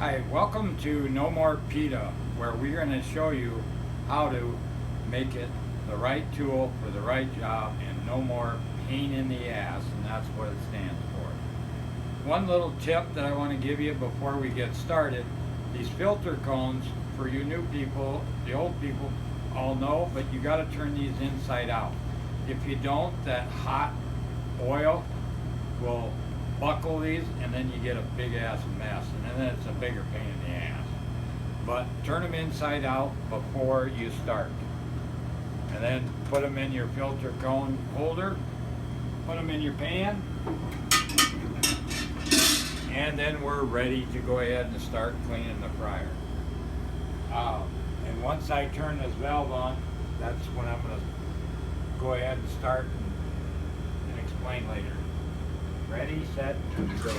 Hi, welcome to No More PETA, where we're going to show you how to make it the right tool for the right job and no more pain in the ass, and that's what it stands for. One little tip that I want to give you before we get started, these filter cones, for you new people, the old people all know, but you got to turn these inside out. If you don't, that hot oil will buckle these, and then you get a big ass mess, and then it's a bigger pain in the ass. But turn them inside out before you start, and then put them in your filter cone holder, put them in your pan, and then we're ready to go ahead and start cleaning the fryer. And once I turn this valve on, that's when I'm going to go ahead and start and explain later. Ready, set, go.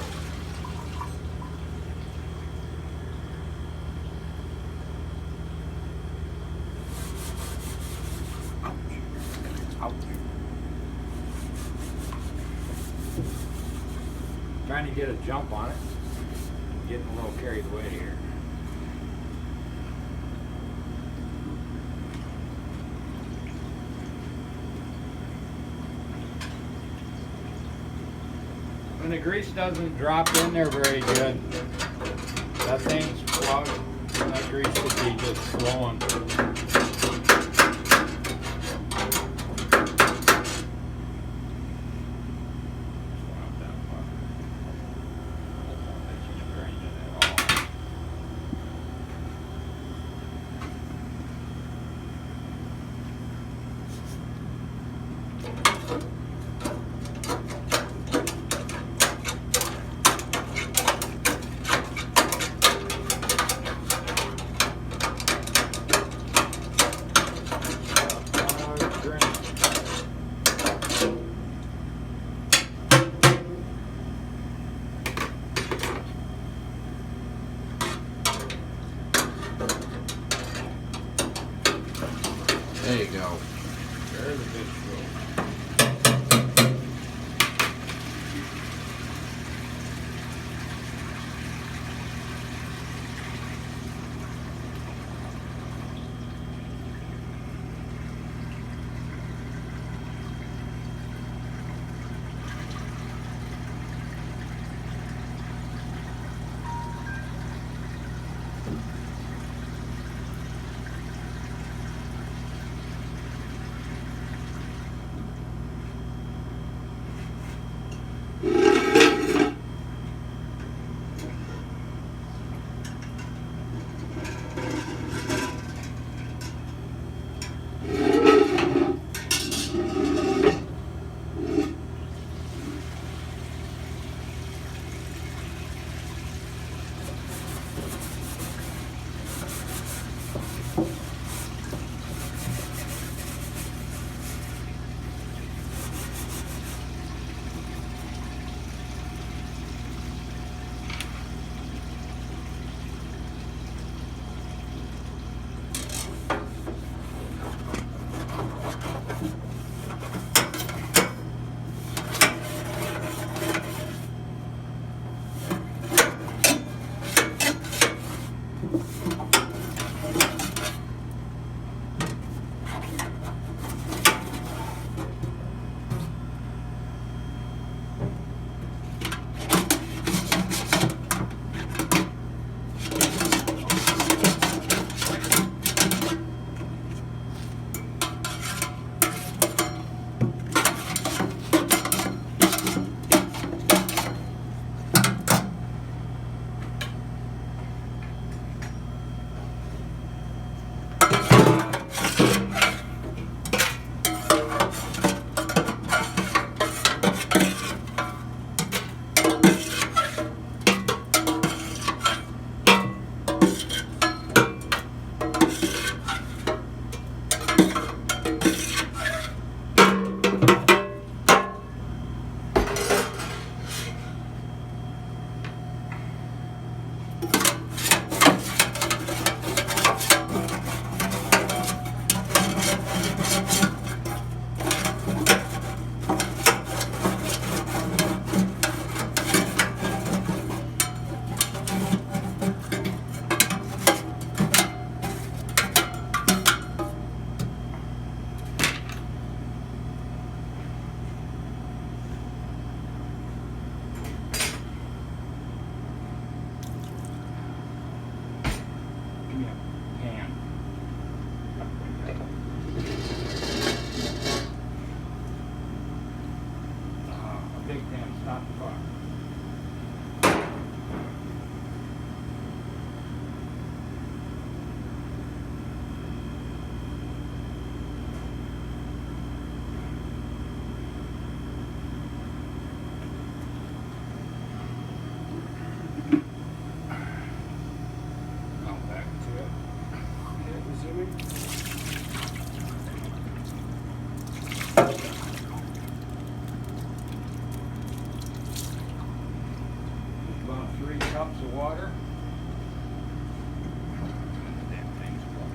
Ouch. Trying to get a jump on it. Getting a little carried away here. When the grease doesn't drop in there very good, that thing's plugged, and that grease should be just flowing. Stop the car. Now back to it. Okay, resuming. About 3 cups of water. Damn thing's full.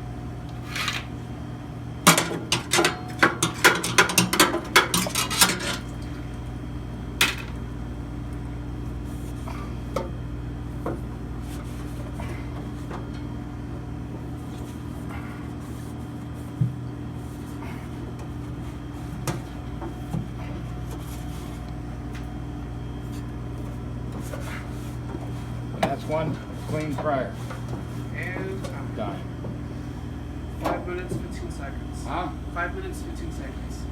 And that's one clean fryer. And Done. 5 minutes, 15 seconds. Huh? 5 minutes, 15 seconds.